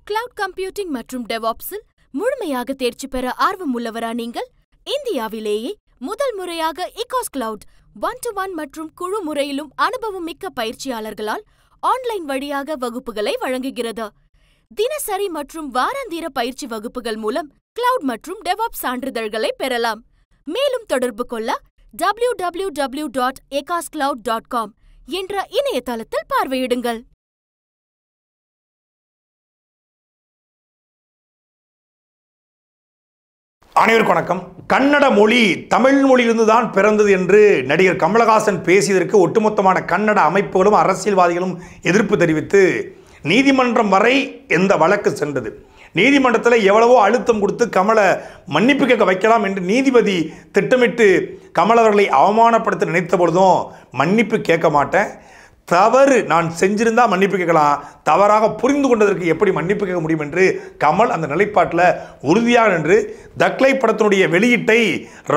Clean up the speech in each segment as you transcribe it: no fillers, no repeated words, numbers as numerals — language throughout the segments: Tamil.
கிளவுட் கம்ப்யூட்டிங் மற்றும் டெவாப்ஸில் முழுமையாக தேர்ச்சி பெற ஆர்வம் உள்ளவரா நீங்கள்? இந்தியாவிலேயே முதல் முறையாக இகாஸ் கிளவுட் 1-to-1 மற்றும் குழு முறையிலும் அனுபவம் மிக்க பயிற்சியாளர்களால் ஆன்லைன் வழியாக வகுப்புகளை வழங்குகிறது. தினசரி மற்றும் வாராந்திர பயிற்சி வகுப்புகள் மூலம் கிளவுட் மற்றும் டெவாப்ஸ் சான்றிதழ்களை பெறலாம். மேலும் தொடர்பு கொள்ள www.ecoscloud.com என்ற இணையதளத்தில் பார்வையிடுங்கள். அனைவருக்கும் வணக்கம். கன்னட மொழி தமிழ் மொழியிலிருந்து தான் பிறந்தது என்று நடிகர் கமலஹாசன் பேசியதற்கு ஒட்டுமொத்தமான கன்னட அமைப்புகளும் அரசியல்வாதிகளும் எதிர்ப்பு தெரிவித்து நீதிமன்றம் வரை எந்த வழக்கு சென்றது. நீதிமன்றத்தில் எவ்வளவோ அழுத்தம் கொடுத்து கமலை மன்னிப்பு கேட்க வைக்கலாம் என்று நீதிபதி திட்டமிட்டு கமல் அவர்களை அவமானப்படுத்த நினைத்த பொழுதும் மன்னிப்பு கேட்க மாட்டேன், தவறு நான் செஞ்சிருந்தா மன்னிப்பு கேட்கலாம், தவறாக புரிந்து கொண்டதற்கு எப்படி மன்னிப்பு கேட்க முடியும் என்று கமல் அந்த நிலைப்பாட்டில் உறுதியாக நின்று தக்லை படத்தினுடைய வெளியீட்டை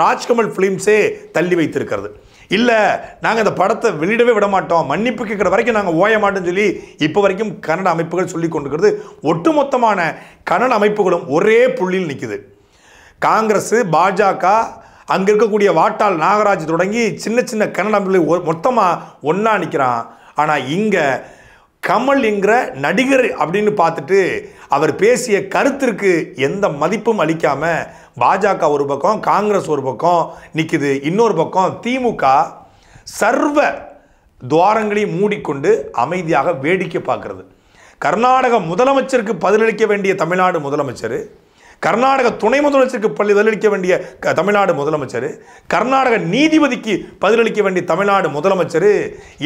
ராஜ்கமல் ஃபிலிம்ஸே தள்ளி வைத்திருக்கிறது. இல்லை நாங்கள் இந்த படத்தை வெளியிடவே விட மாட்டோம், மன்னிப்பு கேட்குற வரைக்கும் நாங்கள் ஓய மாட்டோம்னு சொல்லி இப்போ வரைக்கும் கன்னட அமைப்புகள் சொல்லி கொண்டிருக்கிறது. ஒட்டுமொத்தமான கன்னட அமைப்புகளும் ஒரே புள்ளியில் நிற்குது. காங்கிரஸ், பாஜக, அங்கே இருக்கக்கூடிய வாட்டாள் நாகராஜ் தொடங்கி சின்ன சின்ன கன்னட அமைப்புகள் மொத்தமாக ஒன்றா நிற்கிறான். ஆனால் இங்கே கமல் என்கிற நடிகர் அப்படின்னு பார்த்துட்டு அவர் பேசிய கருத்திற்கு எந்த மதிப்பும் அளிக்காமல் பாஜக ஒரு பக்கம், காங்கிரஸ் ஒரு பக்கம் நிற்குது, இன்னொரு பக்கம் திமுக சர்வ துவாரங்களையும் மூடிக்கொண்டு அமைதியாக வேடிக்கை பார்க்கறது. கர்நாடக முதலமைச்சருக்கு பதிலளிக்க வேண்டிய தமிழ்நாடு முதலமைச்சர், கர்நாடக துணை முதலமைச்சருக்கு பதிலளிக்க வேண்டிய தமிழ்நாடு முதலமைச்சர், கர்நாடக நீதிபதிக்கு பதிலளிக்க வேண்டிய தமிழ்நாடு முதலமைச்சர்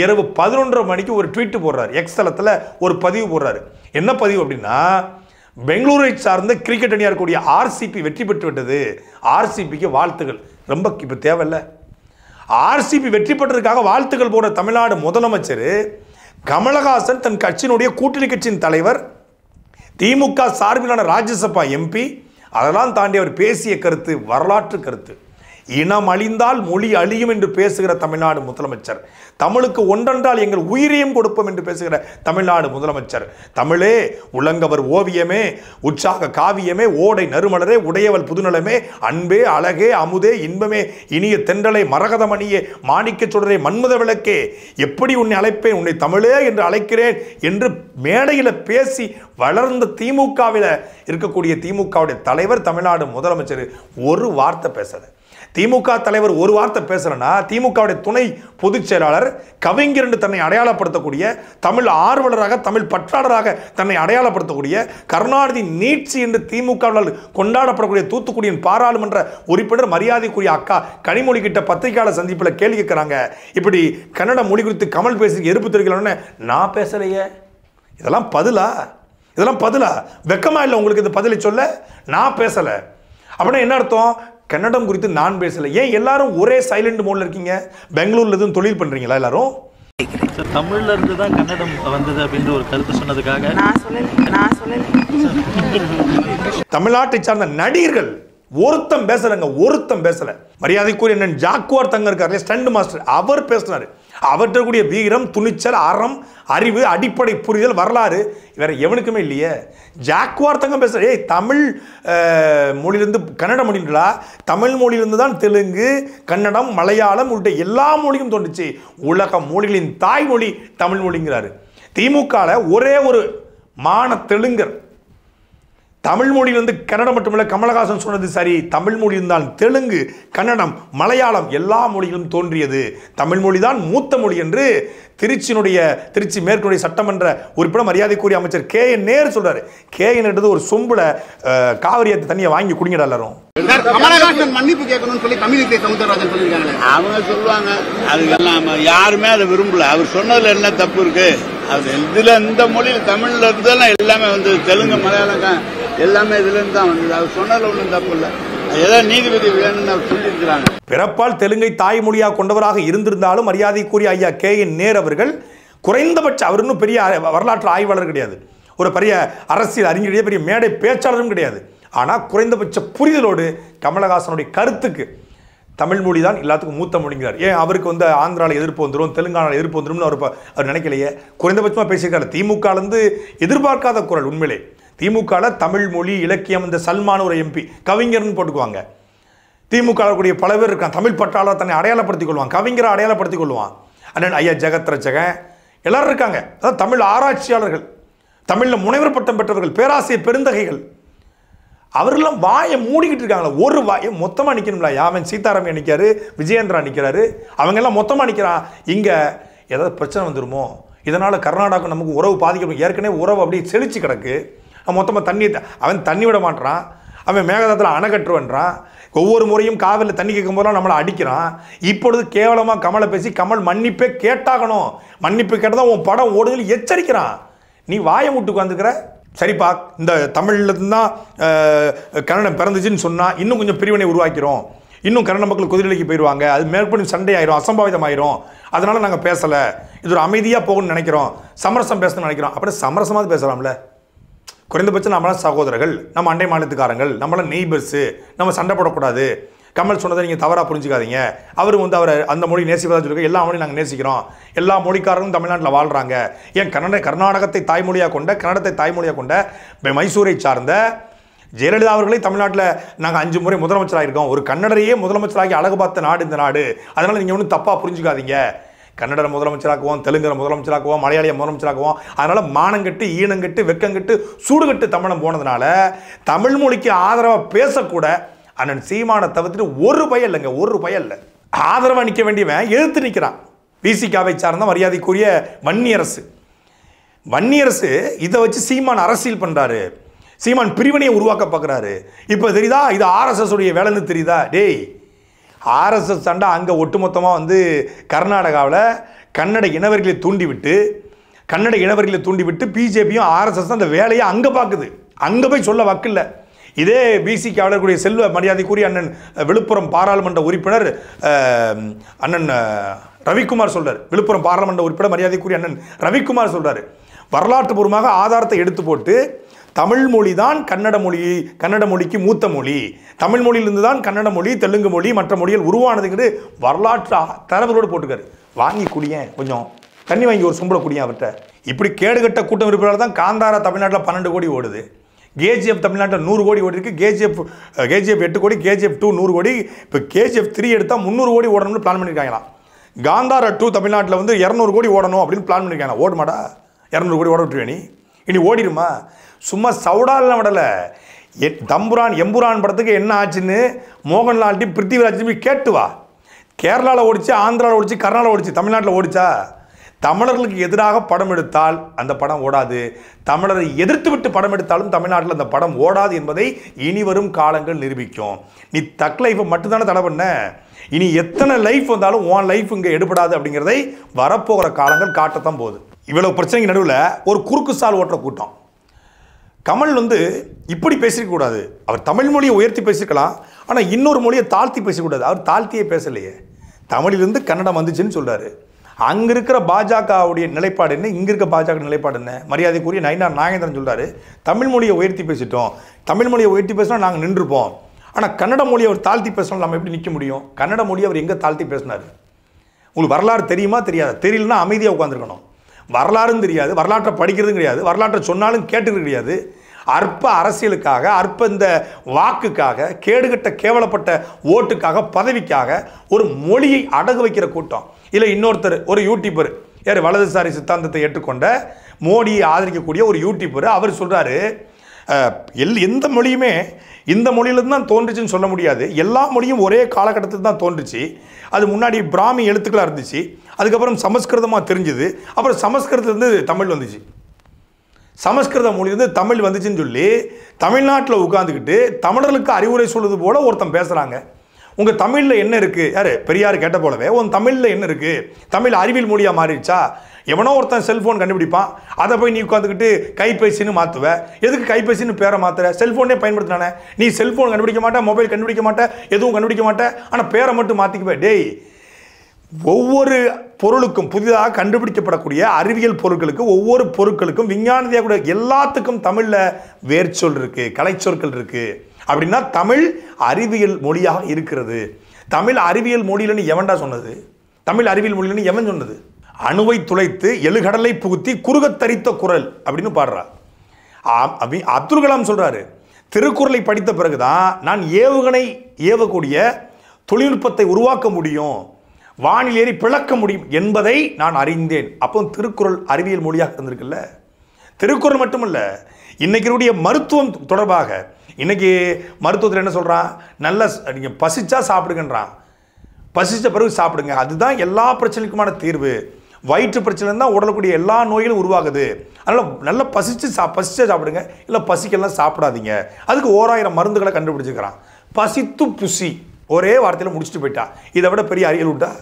இரவு 11:30 மணிக்கு ஒரு ட்வீட் போடுறாரு. எக்ஸ் தளத்தில் ஒரு பதிவு போடுறாரு. என்ன பதிவு அப்படின்னா, பெங்களூரை சார்ந்த கிரிக்கெட் அணியாக இருக்கக்கூடிய ஆர்சிபி வெற்றி பெற்று விட்டது, ஆர்சிபிக்கு வாழ்த்துகள். ரொம்ப இப்போ தேவையில்லை, ஆர்சிபி வெற்றி பெற்றதுக்காக வாழ்த்துக்கள் போடுற தமிழ்நாடு முதலமைச்சர் கமலஹாசன் தன் கட்சியினுடைய கூட்டணி கட்சியின் தலைவர், திமுக சார்பிலான ராஜ்யசபா எம்பி, அதெல்லாம் தாண்டி அவர் பேசிய கருத்து வரலாற்று கருத்து. இனம் அழிந்தால் மொழி அழியும் என்று பேசுகிற தமிழ்நாடு முதலமைச்சர், தமிழுக்கு ஒன்றென்றால் எங்கள் உயிரையும் கொடுப்போம் என்று பேசுகிற தமிழ்நாடு முதலமைச்சர், தமிழே உலங்கவர் ஓவியமே, உற்சாக காவியமே, ஓடை நறுமலரே, உடையவள் புதுநலமே, அன்பே அழகே அமுதே இன்பமே, இனிய தென்றலை மரகதமணியே, மாணிக்க சுடரே, மன்மத விளக்கே, எப்படி உன்னை அழைப்பேன், உன்னை தமிழே என்று அழைக்கிறேன் என்று மேடையில் பேசி வளர்ந்த திமுகவில் இருக்கக்கூடிய திமுகவுடைய தலைவர் தமிழ்நாடு முதலமைச்சர் ஒரு வார்த்தை பேசல. திமுக தலைவர் ஒரு வார்த்தை பேசுறேன்னா, திமுகவுடைய துணை பொதுச் செயலாளர் கவிஞர் என்று தன்னை அடையாளப்படுத்தக்கூடிய, தமிழ் ஆர்வலராக தமிழ் பற்றாளராக தன்னை அடையாளப்படுத்தக்கூடிய, கருணாநிதி நீட்சி என்று திமுகவால் கொண்டாடப்படக்கூடிய தூத்துக்குடியின் பாராளுமன்ற உறுப்பினர் மரியாதைக்குரிய அக்கா கனிமொழி கிட்ட பத்திரிகையாளர் சந்திப்பில் கேள்வி கேட்கிறாங்க. இப்படி கன்னட மொழி குறித்து கமல் பேசி எதிர்ப்பு தெரிவிக்கலாம்னு நான் பேசலையே, இதெல்லாம் பதிலா? இதெல்லாம் பதிலா? வெக்கமா இல்லை உங்களுக்கு இந்த பதிலை சொல்ல? நான் பேசலை அப்படின்னா என்ன அர்த்தம்? கன்னடம் குறித்து நான் பேசலை. ஏன் எல்லாரும் ஒரே சைலண்ட் மோட்ல இருக்கீங்க? பெங்களூர்ல எதுவும் தொழில் பண்றீங்களா எல்லாரும்? தமிழ்ல இருந்து தான் கன்னடம் வந்தது அப்படின்ற ஒரு கருத்து சொன்னதுக்காக தமிழ்நாட்டை சார்ந்த நடிகர்கள் ஒருத்தம் பேசலங்க, ஒருத்தம் பேசல. மரியாதைக்குரிய என்ன ஜாக்குவார் தங்க இருக்காரு, ஸ்டண்ட் மாஸ்டர், அவர் பேசினாரு. அவற்றக்கூடிய வீரம், துணிச்சல், அறம், அறிவு, அடிப்படை புரிதல், வரலாறு வேற எவனுக்குமே இல்லையே. ஜாக்குவார் தங்கம் பேசுற, ஏய் தமிழ் மொழியிலிருந்து கன்னட மொழிங்களா? தமிழ் மொழியிலிருந்து தான் தெலுங்கு, கன்னடம், மலையாளம் உள்ளிட்ட எல்லா மொழியும் தோன்றுச்சு. உலக மொழிகளின் தாய்மொழி தமிழ் மொழிங்கிறாரு. திமுகவில் ஒரே ஒரு மான தெலுங்கர். தமிழ் மொழியிலிருந்து கன்னடம் மட்டுமல்ல, கமலஹாசன் சொன்னது சரி, தமிழ் மொழியிருந்தான் தெலுங்கு, கன்னடம், மலையாளம் எல்லா மொழிகளும் தோன்றியது, தமிழ் மொழி தான் மூத்த மொழி என்று திருச்சி மேற்குடைய சட்டமன்ற உறுப்பினர் மரியாதைக்குரிய அமைச்சர் KN நேரு சொல்றாரு. KN ஒரு சொம்புல காவிரி தண்ணியை வாங்கி குடிங்கடா எல்லாரும். கமலஹாசன் மன்னிப்பு கேட்கணும்னு சொல்லி தமிழிசை சவுந்தரராஜன் சொல்லியிருக்காங்க. அவங்க சொல்லுவாங்க, அதுக்கெல்லாம் யாருமே அதை விரும்பல. அவர் சொன்னதுல என்ன தப்பு இருக்கு? அது இதுல இந்த மொழியில் தமிழ்ல இருந்தெல்லாம் எல்லாமே வந்து தெலுங்கு, மலையாளம் எல்லாமே இதுல இருந்து தான் வந்தது. அவர் சொன்னதுல ஒன்றும் தப்பு இல்லை. ஏதாவது நீதிபதி வேணும்னு அவர் சொல்லியிருக்கிறாங்க. பிறப்பால் தெலுங்கை தாய்மொழியாக கொண்டவராக இருந்திருந்தாலும் மரியாதைக்குரிய ஐயா KN நேரு அவர்கள் குறைந்தபட்ச, அவர் இன்னும் பெரிய வரலாற்று ஆய்வாளர் கிடையாது, ஒரு பெரிய அரசியல் அறிஞர், பெரிய மேடை பேச்சாளரும் கிடையாது. ஆனால் குறைந்தபட்ச புரிதலோடு கமலஹாசனுடைய கருத்துக்கு தமிழ் மொழி தான் எல்லாத்துக்கும் மூத்த மொழிங்கிறார். ஏன் அவருக்கு வந்து ஆந்திராவில் எதிர்ப்பு வந்துடும், தெலுங்கானாவில் எதிர்ப்பு வந்துடும் அவர் நினைக்கலையே. குறைந்தபட்சமாக பேசியிருக்காரு. திமுகலேருந்து எதிர்பார்க்காத குரல். உண்மையிலே திமுகவில் தமிழ் மொழி இலக்கியம், இந்த சல்மான் ஒரு எம்பி கவிஞர்னு போட்டுக்குவாங்க. திமுக கூடிய பல பேர் இருக்கான், தமிழ் பற்றாளர் தன்னை அடையாளப்படுத்திக் கொள்வான், கவிஞரை அடையாளப்படுத்திக் கொள்வான். அண்ணன் ஐயா ஜெகத் ரட்சகன் எல்லாரும் இருக்காங்க. அதாவது தமிழ் ஆராய்ச்சியாளர்கள், தமிழில் முனைவர் பட்டம் பெற்றவர்கள், பேராசிரியர் பெருந்தகைகள், அவர்களெல்லாம் வாயை மூடிக்கிட்டு இருக்காங்களா? ஒரு வாயை மொத்தமாக நிற்கணும்ல. அவன் சீதாராமையா நிற்கிறாரு, விஜயேந்திரா நிற்கிறாரு, அவங்க எல்லாம் மொத்தமாக நிற்கிறான். இங்கே ஏதாவது பிரச்சனை வந்துருமோ, இதனால் கர்நாடகாவுக்கு நமக்கு உறவு பாதிக்கணும். ஏற்கனவே உறவு அப்படியே செழிச்சு கிடக்கு. மொத்தமாக தண்ணி அவன் தண்ணி விட மாட்டான், அவன் மேகதாத்தில் அணை கட்டுவன்றான். ஒவ்வொரு முறையும் காவிரியில் தண்ணி கேட்கும் போதெல்லாம் நம்மளை அடிக்கிறான். இப்பொழுது கேவலமாக கமலை பேசி கமல் மன்னிப்பே கேட்டாகணும், மன்னிப்பு கேட்டதான் உன் படம் ஓடுதல் எச்சரிக்கிறான். நீ வாயை முட்டுக்கு வந்துக்கிற. சரிப்பா, இந்த தமிழில் தான் கன்னடம் பிறந்துச்சுன்னு சொன்னால் இன்னும் கொஞ்சம் பிரிவினை உருவாக்கிறோம், இன்னும் கன்னட மக்கள் குதிரைக்கு போயிடுவாங்க, அது மேற்படி சண்டை ஆயிரும், அசம்பாவிதம் ஆயிரும், அதனால் நாங்கள் பேசலை, இது ஒரு அமைதியாக போகணும்னு நினைக்கிறோம், சமரசம் பேசணும்னு நினைக்கிறோம். அப்படி சமரசமாக பேசலாம்ல. குறைந்தபட்சம் நம்மளாம் சகோதரர்கள், நம்ம அண்டை மாநிலத்துக்காரங்கள், நம்மளாம் நெய்பர்ஸு, நம்ம சண்டை போடக்கூடாது. கமல் சொன்னதை நீங்கள் தவறாக புரிஞ்சுக்காதீங்க. அவர் அவரை அந்த மொழி நேசிப்பதாக சொல்லுங்க. எல்லா மொழியும் நாங்கள் நேசிக்கிறோம், எல்லா மொழிக்காரங்களும் தமிழ்நாட்டில் வாழ்கிறாங்க. ஏன் கர்நாடகத்தை தாய்மொழியாக கொண்ட, கன்னடத்தை தாய்மொழியாக கொண்ட மைசூரை சார்ந்த ஜெயலலிதா அவர்களே தமிழ்நாட்டில் நாங்கள் 5 முறை முதலமைச்சராக இருக்கோம். ஒரு கன்னடரையே முதலமைச்சராகி அழகு பார்த்த நாடு இந்த நாடு. அதனால் நீங்கள் ஒன்றும் தப்பாக புரிஞ்சுக்காதீங்க. கன்னட முதலமைச்சராக்குவோம், தெலுங்கரை முதலமைச்சராக்குவோம், மலையாளியை முதலமைச்சராக்குவோம். அதனால் மானங்கட்டு, ஈனங்கட்டு, வெக்கங்கட்டு, சூடுகட்டு தமிழம் போனதுனால தமிழ் மொழிக்கு ஆதரவாக பேசக்கூட அண்ணன் சீமானை தவிர்த்துட்டு ஒரு பயம் இல்லைங்க, ஒரு பயம் இல்லை. ஆதரவாக நிற்க வேண்டியவன் எதிர்த்து நிற்கிறான். விசிகாவை சார்ந்த மரியாதைக்குரிய வன்னியரசு இதை வச்சு சீமான் அரசியல் பண்ணுறாரு. சீமான் பிரிவினையை உருவாக்க பார்க்குறாரு. இப்போ தெரியுதா இது ஆர்எஸ்எஸ் உடைய வேலைன்னு தெரியுதா? டேய், ஆர்எஸ்எஸ் சண்டை அங்கே ஒட்டுமொத்தமாக கர்நாடகாவில் கன்னட இனவர்களை தூண்டிவிட்டு பிஜேபியும் ஆர்எஸ்எஸ் அந்த வேலையை அங்கே பார்க்குது. அங்கே போய் சொல்ல வக்கில்லை. இதே பிசிகாவில் கூடிய செல்வ மரியாதைக்குரிய அண்ணன் விழுப்புரம் பாராளுமன்ற உறுப்பினர் அண்ணன் ரவிக்குமார் சொல்றார். விழுப்புரம் பாராளுமன்ற உறுப்பினர் மரியாதைக்குரிய அண்ணன் ரவிக்குமார் சொல்றாரு, வரலாற்று பூர்வமாக ஆதாரத்தை எடுத்து போட்டு தமிழ் மொழி தான் கன்னட மொழிக்கு மூத்த மொழி, தமிழ் மொழியிலிருந்து தான் கன்னட மொழி, தெலுங்கு மொழி, மற்ற மொழிகள் உருவானதுங்கிறது வரலாற்று தரவுகளோடு போட்டுக்காரு. வாங்கி குடியேன், கொஞ்சம் தண்ணி வாங்கி ஒரு சொம்பளை குடியேன் அவர்கிட்ட. இப்படி கேடுகட்ட கூட்டம் இருப்பதால் தான் காந்தாரா தமிழ்நாட்டில் 12 கோடி ஓடுது, கேஜிஎஃப் தமிழ்நாட்டில் 100 கோடி ஓடி இருக்கு, கேஜிஎஃப் 8 கோடி, கேஜிஎஃப் 2 100 கோடி, இப்போ கேஜிஎஃப் 3 எடுத்தால் 300 கோடி ஓடணும்னு பிளான் பண்ணியிருக்காங்களாம். காந்தாரா 2 தமிழ்நாட்டில் 200 கோடி ஓடணும் அப்படின்னு பிளான் பண்ணியிருக்காங்க. ஓடுமாடா, 200 கோடி ஓட விட்டுருவே நீ? இனி ஓடிடுமா? சும்மா சவுடாலாம் விடலை. தம்புரான் எம்புரான் படத்துக்கு என்ன ஆச்சுன்னு மோகன்லால்ட்டி பிருத்திவிராஜ் கேட்டு வா. கேரளாவில் ஓடிச்சு, ஆந்திராவில் ஓடிச்சு, கர்நாடகா ஓடிச்சு, தமிழ்நாட்டில் ஓடிச்சா? தமிழர்களுக்கு எதிராக படம் எடுத்தால் அந்த படம் ஓடாது, தமிழரை எதிர்த்து விட்டு படம் எடுத்தாலும் தமிழ்நாட்டில் அந்த படம் ஓடாது என்பதை இனி வரும் காலங்கள் நிரூபிக்கும். நீ தக் லைஃப்பை மட்டும்தானே தடை பண்ண, இனி எத்தனை லைஃப் வந்தாலும் உன் லைஃப் இங்கே எடுபடாது அப்படிங்கிறதை வரப்போகிற காலங்கள் காட்டத்தான் போகுது. இவ்வளவு பிரச்சனைக்கு நடுவில் ஒரு குறுக்கு சால் ஓட்டுற கூட்டம். கமல் இப்படி பேசிக்கூடாது. அவர் தமிழ் மொழியை உயர்த்தி பேசிக்கலாம், ஆனால் இன்னொரு மொழியை தாழ்த்தி பேசக்கூடாது. அவர் தாழ்த்தியே பேசலையே, தமிழிலிருந்து கன்னடம் வந்துச்சுன்னு சொல்கிறாரு. அங்கே இருக்கிற பாஜகவுடைய நிலைப்பாடு என்ன, இங்கே இருக்க பாஜக நிலைப்பாடு என்ன? மரியாதைக்குரிய நயினார் நாகேந்திரன் சொல்கிறாரு, தமிழ் மொழியை உயர்த்தி பேசிட்டோம், தமிழ் மொழியை உயர்த்தி பேசினா நாங்கள் நின்றுப்போம், ஆனால் கன்னட மொழியை அவர் தாழ்த்தி பேசினா நம்ம எப்படி நிற்க முடியும்? கன்னட மொழியை அவர் எங்கே தாழ்த்தி பேசினார்? உங்களுக்கு வரலாறு தெரியுமா தெரியாது? தெரியலன்னா அமைதியாக உட்காந்துருக்கணும். வரலாறும் தெரியாது, வரலாற்றை படிக்கிறதும் கிடையாது, வரலாற்றை சொன்னாலும் கேட்டுக்கிறது கிடையாது. அற்ப அரசியலுக்காக, அற்ப இந்த வாக்குக்காக, கேடுகட்ட கேவலப்பட்ட ஓட்டுக்காக, பதவிக்காக ஒரு மொழியை அடகு வைக்கிற கூட்டம். இல்லை இன்னொருத்தர், ஒரு யூடியூபர், யார் வலதுசாரி சித்தாந்தத்தை ஏற்றுக்கொண்ட மோடியை ஆதரிக்கக்கூடிய ஒரு யூடியூபர், அவர் சொல்கிறாரு, எந்த மொழியுமே இந்த மொழியிலிருந்து தான் தோன்றுச்சுன்னு சொல்ல முடியாது, எல்லா மொழியும் ஒரே காலகட்டத்தில் தான் தோன்றுச்சு. அது முன்னாடி பிராமி எழுத்துக்களாக இருந்துச்சு, அதுக்கப்புறம் சமஸ்கிருதமாக தெரிஞ்சுது, அப்புறம் சமஸ்கிருதத்துலேருந்து தமிழ் வந்துச்சு, சமஸ்கிருத மொழியிலிருந்து தமிழ் வந்துச்சுன்னு சொல்லி தமிழ்நாட்டில் உட்காந்துக்கிட்டு தமிழர்களுக்கு அறிவுரை சொல்வது போல ஒருத்தன் பேசுகிறாங்க. உங்கள் தமிழில் என்ன இருக்குது? யார் பெரியார் கேட்ட போலவே உன் தமிழில் என்ன இருக்குது? தமிழ் அறிவியல் மொழியாக மாறிடுச்சா? எவனோ ஒருத்தன் செல்ஃபோன் கண்டுபிடிப்பான், அதை போய் நீ உட்காந்துக்கிட்டு கைபேசின்னு மாற்றுவ. எதுக்கு கைபேசின்னு பேரை மாற்றுற? செல்ஃபோனே பயன்படுத்தினானே. நீ செல்ஃபோன் கண்டுபிடிக்க மாட்டே, மொபைல் கண்டுபிடிக்க மாட்டே, எதுவும் கண்டுபிடிக்க மாட்டே, ஆனால் பேரை மட்டும் மாற்றிக்குவே. டேய், ஒவ்வொரு பொருளுக்கும், புதிதாக கண்டுபிடிக்கப்படக்கூடிய அறிவியல் பொருட்களுக்கு, ஒவ்வொரு பொருட்களுக்கும், விஞ்ஞானத்தையாக கூட எல்லாத்துக்கும் தமிழில் வேர்ச்சொல் இருக்குது, கலைச்சொற்கள் இருக்குது. அப்படின்னா தமிழ் அறிவியல் மொழியாக இருக்கிறது. தமிழ் அறிவியல் மொழியிலன்னு எவன்டா சொன்னது? தமிழ் அறிவியல் மொழியிலன்னு எவன் சொன்னது? அணுவை துளைத்து எழுகடலை புகுத்தி குறுகத்தரித்த குரல் அப்படின்னு பாடுறா. அப்துல் கலாம் சொல்கிறாரு, திருக்குறளை படித்த பிறகுதான் நான் ஏவுகணை ஏவக்கூடிய தொழில்நுட்பத்தை உருவாக்க முடியும், வானில் ஏறி பிளக்க முடியும் என்பதை நான் அறிந்தேன். அப்போ திருக்குறள் அறிவியல் மொழியாக இருந்திருக்குல்ல. திருக்குறள் மட்டுமல்ல, இன்னைக்கு மருத்துவம் தொடர்பாக இன்னைக்கு மருத்துவத்தில் என்ன சொல்கிறான், நல்ல நீங்கள் பசிச்சா சாப்பிடுங்கன்றான், பசிச்ச பிறகு சாப்பிடுங்க, அதுதான் எல்லா பிரச்சனைக்குமான தீர்வு. வயிற்று பிரச்சனை தான் உடலுக்குரிய எல்லா நோய்களும் உருவாகுது. அதனால் நல்லா பசிச்சா சாப்பிடுங்க, இல்லை பசிக்கெல்லாம் சாப்பிடாதீங்க. அதுக்கு 1000 மருந்துகளை கண்டுபிடிச்சிக்கிறான். பசித்து புசி ஒரே வார்த்தையில் முடிச்சுட்டு போயிட்டா. இதை விட பெரிய அறிவியல் விட்டா?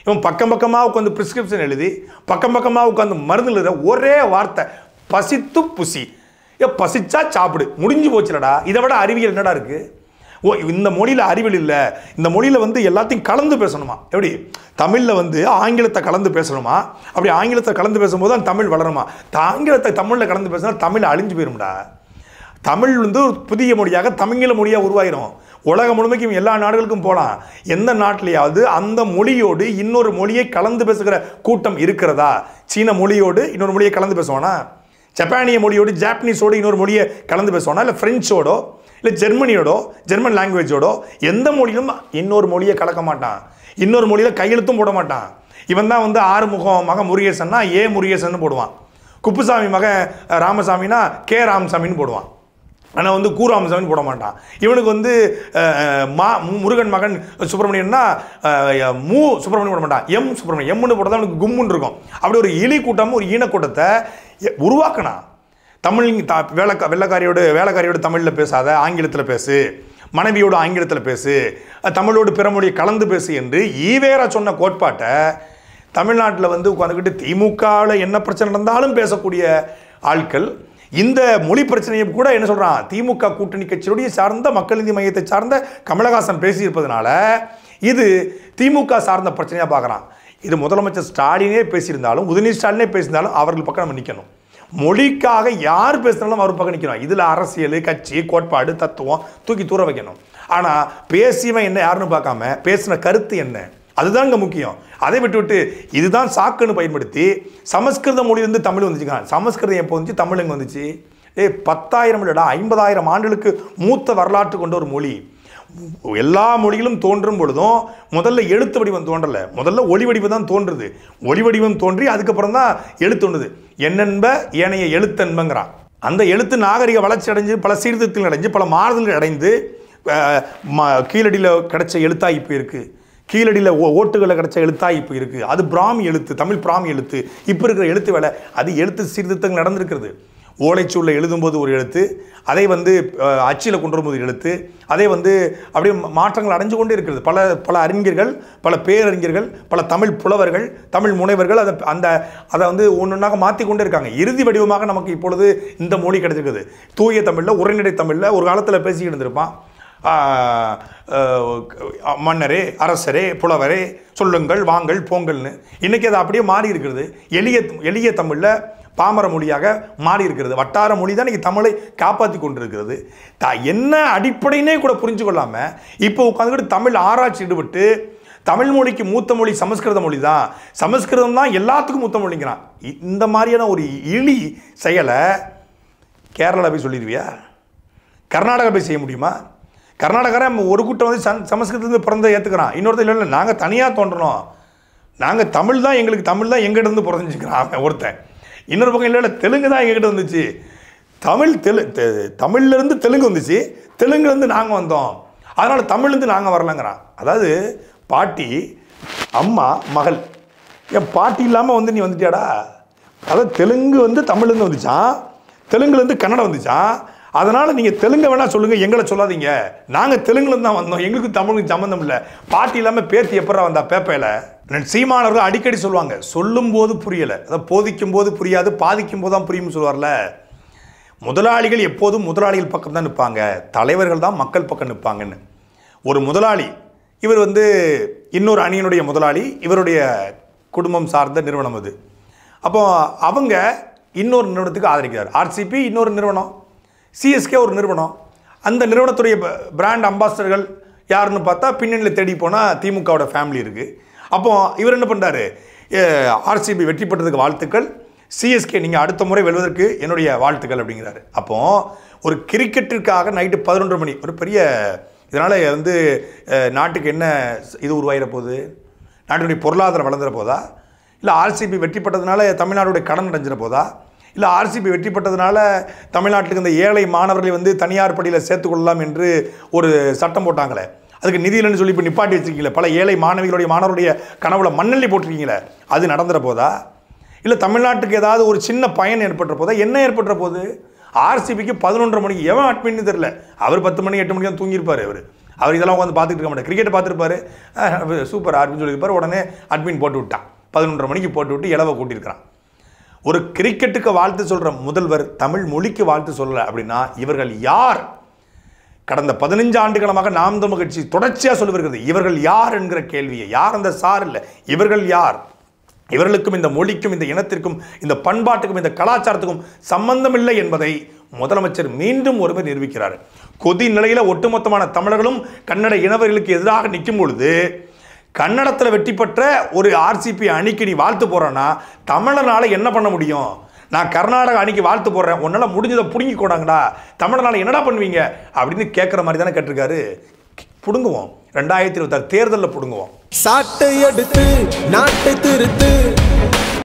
இவன் பக்கம் பக்கமாக உட்காந்து ப்ரிஸ்கிரிப்ஷன் எழுதி பக்கம் பக்கமாக உட்காந்து மருந்து எழுத ஒரே வார்த்தை பசித்து புசி. பசிச்சா சாப்பிடு, முடிஞ்சு போச்சுலடா. இதை விட அறிவியல் என்னடா இருக்கு? இந்த மொழியில் அறிவியல் இல்லை. இந்த மொழியில் எல்லாத்தையும் கலந்து பேசணுமா? எப்படி தமிழில் ஆங்கிலத்தை கலந்து பேசணுமா? அப்படி ஆங்கிலத்தை கலந்து பேசும்போது தான் தமிழ் வளருமா? ஆங்கிலத்தை தமிழில் கலந்து பேசினா தமிழ் அழிஞ்சு போயிரும்டா. தமிழ் ஒரு புதிய மொழியாக தமிழ் மொழியாக உருவாயிரும். உலகம் முழுமைக்கும் எல்லா நாடுகளுக்கும் போகலாம். எந்த நாட்டிலேயாவது அந்த மொழியோடு இன்னொரு மொழியை கலந்து பேசுகிற கூட்டம் இருக்கிறதா? சீன மொழியோடு இன்னொரு மொழியை கலந்து பேசுவானா? ஜப்பானிய மொழியோடு ஜாப்பனீஸோடு இன்னொரு மொழியை கலந்து பேசுவானா? இல்லை ஃப்ரெஞ்சோடோ இல்லை ஜெர்மனியோடோ ஜெர்மன் லாங்குவேஜோடோ எந்த மொழியிலும் இன்னொரு மொழியை கலக்க மாட்டான். இன்னொரு மொழியில் கையெழுத்தும் போட மாட்டான். இவன் தான் ஆறுமுகம் மக முருகேசன்னா ஏ முருகேசன் போடுவான். குப்புசாமி மக ராமசாமினா கே ராமசாமின்னு போடுவான். ஆனால் கு ராமசாமின்னு போட மாட்டான். இவனுக்கு முருகன் மகன் சுப்பிரமணியன்னா மு சுப்பிரமணியம் போட மாட்டான், எம் சுப்பிரமணியம். எம்னு போட்டால் அவனுக்கு கும்முன்னு இருக்கும். அப்படி ஒரு இலி கூட்டம், ஒரு ஈனக்கூட்டத்தை உருவாக்கினா. தமிழ் வேலைக்காரியோடு தமிழில் பேசாத, ஆங்கிலத்தில் பேசு, மனைவியோடு ஆங்கிலத்தில் பேசு, தமிழோடு பிற மொழியை கலந்து பேசு என்று ஈவேரா சொன்ன கோட்பாட்டை தமிழ்நாட்டில் உட்காந்துக்கிட்டு திமுகவில் என்ன பிரச்சனை நடந்தாலும் பேசக்கூடிய ஆட்கள் இந்த மொழி பிரச்சனையை கூட என்ன சொல்கிறான், திமுக கூட்டணி கட்சியுடைய சார்ந்த மக்கள் நீதி மையத்தை சார்ந்த கமலஹாசன் பேசியிருப்பதனால இது திமுக சார்ந்த பிரச்சனையாக பார்க்குறான். இது முதலமைச்சர் ஸ்டாலினே பேசியிருந்தாலும், உதயநிதி ஸ்டாலினே பேசியிருந்தாலும் அவர்கள் பக்கம் நம்ம நிற்கணும். மொழிக்காக யார் பேசினாலும் அவர் பக்கம் நிற்கணும். இதில் அரசியல், கட்சி, கோட்பாடு, தத்துவம் தூக்கி தூர வைக்கணும். ஆனால் பேசியவன் என்ன யாருன்னு பார்க்காம பேசின கருத்து என்ன, அதுதான் இங்கே முக்கியம். அதை விட்டு இதுதான் சாக்குன்னு பயன்படுத்தி சமஸ்கிருத மொழியிலிருந்து தமிழ் வந்துச்சுக்கான். சமஸ்கிருதம் எப்போ வந்துச்சு, தமிழ் எங்கே வந்துச்சு? 10,000 இல்லைடா, 50,000 ஆண்டுகளுக்கு மூத்த வரலாற்று கொண்ட ஒரு மொழி. எல்லா மொழிகளும் தோன்றும் பொழுதும் முதல்ல எழுத்து வடிவம் தோன்றல, முதல்ல ஒளி வடிவம் தான் தோன்றுது. ஒளி வடிவம் தோன்றி அதுக்கப்புறம் தான் எழுத்து ஒன்றுது. என்னென்ப ஏனைய எழுத்தென்பங்கிறான். அந்த எழுத்து நாகரிக வளர்ச்சி அடைஞ்சு பல சீர்திருத்தங்கள் அடைஞ்சு பல மாறுதல்கள் அடைந்து கீழடியில் கிடைச்ச எழுத்தாய் இப்போ இருக்குது, கீழடியில் ஓட்டுகளை கிடைச்ச எழுத்தாய் இப்போ இருக்குது. அது பிராமி எழுத்து, தமிழ் பிராமி எழுத்து. இப்போ இருக்கிற எழுத்து வேலை அது எழுத்து சீர்திருத்தங்கள் நடந்திருக்கிறது. ஓலைச்சூரில் எழுதும்போது ஒரு எழுத்து, அதை அச்சில் கொண்டு வரும்போது எழுத்து, அதை அப்படியே மாற்றங்கள் அடைஞ்சு கொண்டே இருக்கிறது. பல அறிஞர்கள், பல பேரறிஞர்கள், பல தமிழ் புலவர்கள், தமிழ் முனைவர்கள் அதை ஒன்றொன்றாக மாற்றி கொண்டே இருக்காங்க. இறுதி வடிவமாக நமக்கு இப்பொழுது இந்த மொழி கிடைச்சிருக்குது. தூய தமிழில், உரைநடை தமிழில் ஒரு காலத்தில் பேசிக்கிட்டு இருந்திருப்பான். மன்னரே, அரசரே, புலவரே, சொல்லுங்கள், வாங்கள், போங்கள்னு. இன்றைக்கி அது அப்படியே மாறி இருக்கிறது. எளிய தமிழில் பாமர மொழியாக மாறி இருக்கிறது. வட்டார மொழி தான் இன்றைக்கி தமிழை காப்பாற்றி கொண்டிருக்கிறது. என்ன அடிப்படையினே கூட புரிஞ்சு கொள்ளாமல் இப்போ உட்காந்துக்கிட்டு தமிழ் ஆராய்ச்சி ஈடுபட்டு தமிழ் மொழிக்கு மூத்த மொழி சமஸ்கிருத மொழி தான், சமஸ்கிருதம் தான் எல்லாத்துக்கும் மூத்த மொழிங்கிறான். இந்த மாதிரியான ஒரு இழி செயலை கேரளாவில் போய் சொல்லிடுவியா? கர்நாடகா போய் செய்ய முடியுமா? கர்நாடகாரன் ஒரு கூட்டம் சமஸ்கிருதத்துலேருந்து பிறந்த ஏற்றுக்கிறான், இன்னொருத்தர் இல்லை நாங்கள் தனியாக தோன்றணும், நாங்கள் தமிழ் தான் எங்களுக்கு, தமிழ் தான் எங்கிட்ட இருந்து பிறந்துச்சுக்கிறான் ஒருத்தன். இன்னொரு பக்கம் இல்லை தெலுங்கு தான் எங்கிட்ட வந்துச்சு, தமிழ்லேருந்து தெலுங்கு வந்துச்சு, தெலுங்குலேருந்து நாங்கள் வந்தோம், அதனால் தமிழ்லேருந்து நாங்கள் வரலங்கிறான். அதாவது பாட்டி, அம்மா, மகள். என் பாட்டி இல்லாமல் நீ வந்துட்டியாடா? அதாவது தெலுங்கு தமிழ்லேருந்து வந்துச்சான், தெலுங்குலேருந்து கன்னடம் வந்துச்சான். அதனால் நீங்கள் தெலுங்கை வேணால் சொல்லுங்கள், எங்களை சொல்லாதீங்க, நாங்கள் தெலுங்குலேருந்து தான் வந்தோம், எங்களுக்கு தமிழுக்கு சம்மந்தம் இல்லை. பாட்டி இல்லாமல் பேத்தி எப்படா வந்தா பேப்பையில்? சீமானவர்கள் அடிக்கடி சொல்லுவாங்க, சொல்லும்போது புரியலை, அதை போதிக்கும் போது புரியாது, பாதிக்கும் போது தான் புரியும்னு சொல்லுவார்ல. முதலாளிகள் எப்போதும் முதலாளிகள் பக்கம் தான் நிற்பாங்க, தலைவர்கள் தான் மக்கள் பக்கம் நிற்பாங்கன்னு. ஒரு முதலாளி, இவர் இன்னொரு அணியினுடைய முதலாளி, இவருடைய குடும்பம் சார்ந்த நிறுவனம் அது. அப்போ அவங்க இன்னொரு நிறுவனத்துக்கு ஆதரிக்கிறார். ஆர்சிபி இன்னொரு நிறுவனம், சிஎஸ்கே ஒரு நிறுவனம். அந்த நிறுவனத்துடைய பிராண்ட் அம்பாசிடர்கள் யாருன்னு பார்த்தா பின்னணியில் தேடி போனால் திமுகவோட ஃபேமிலி இருக்குது. அப்போ இவர் என்ன பண்ணுறாரு, ஆர்சிபி வெற்றி பெற்றதுக்கு வாழ்த்துக்கள், சிஎஸ்கே நீங்கள் அடுத்த முறை வெல்வதற்கு என்னுடைய வாழ்த்துக்கள் அப்படிங்கிறாரு. அப்போ ஒரு கிரிக்கெட்டிற்காக நைட்டு 11 மணி ஒரு பெரிய இதனால் வந்து நாட்டுக்கு என்ன இது உருவாகிற போகுது, நாட்டுடைய பொருளாதாரம் வளர்ந்துற போதா, இல்லை ஆர்சிபி வெற்றி பெற்றதுனால தமிழ்நாடுடைய கடன் அடைஞ்சிட போதா, இல்லை ஆர்சிபி வெற்றி பெற்றதுனால தமிழ்நாட்டுக்கு இந்த ஏழை மாணவர்களை வந்து தனியார் பள்ளியில் சேர்த்துக்கொள்ளலாம் என்று ஒரு சட்டம் போட்டாங்களே, அதுக்கு நிதி இல்லைன்னு சொல்லி இப்போ நிப்பாட்டி வச்சிருக்கீங்களே, பல ஏழை மாணவிகளுடைய கனவுல மண்ணள்ளி போட்டிருக்கீங்களே, அது நடந்துற போதா, இல்லை தமிழ்நாட்டுக்கு ஏதாவது ஒரு சின்ன பயன் ஏற்பட்டுற போதா, என்ன ஏற்பட்டுற போது? ஆர்சிபிக்கு 11:30 மணிக்கு எவன் அட்மின்னு தெரியல, அவர் 10 மணி 8 மணிக்கு தான் தூங்கியிருப்பார். அவர் இதெல்லாம் உட்காந்து பார்த்துட்டு இருக்க மாட்டார், கிரிக்கெட் பார்த்துருப்பாரு, சூப்பர் அப்படின்னு சொல்லியிருப்பார், உடனே அட்மின் போட்டு விட்டான், 11:30 மணிக்கு போட்டு விட்டு இலவை கூட்டியிருக்கிறான். ஒரு கிரிக்கெட்டுக்கு வாழ்த்து சொல்கிற முதல்வர் தமிழ் மொழிக்கு வாழ்த்து சொல்லலை அப்படின்னா இவர்கள் யார்? கடந்த 15 ஆண்டுகளமாக நாம் தமிழ் கட்சி தொடர்ச்சியாக சொல்லி வருகிறது, இவர்கள் யார் என்கிற கேள்வியை. யார் அந்த சார் இல்லை, இவர்கள் யார்? இவர்களுக்கும் இந்த மொழிக்கும் இந்த இனத்திற்கும் இந்த பண்பாட்டுக்கும் இந்த கலாச்சாரத்துக்கும் சம்பந்தம் இல்லை என்பதை முதலமைச்சர் மீண்டும் ஒருவர் நிரூபிக்கிறார். கொதி நிலையில் ஒட்டுமொத்தமான தமிழர்களும் கன்னட இனவர்களுக்கு எதிராக நிற்கும் பொழுது கன்னடத்தில் வெற்றி பெற்ற ஒரு ஆர்சிபி அணிக்கு நீ வாழ்த்து போறேன்னா தமிழனால என்ன பண்ண முடியும்? நான் கர்நாடக அணிக்கு வாழ்த்து போடுறேன், உன்னால முடிஞ்சதை புடுங்கி போடாங்கடா, தமிழனால என்னடா பண்ணுவீங்க அப்படின்னு கேட்குற மாதிரி தானே கேட்டிருக்காரு. புடுங்குவோம், 2026 தேர்தலில் புடுங்குவோம். சாட்டை எடுத்து நாட்டை திருத்து.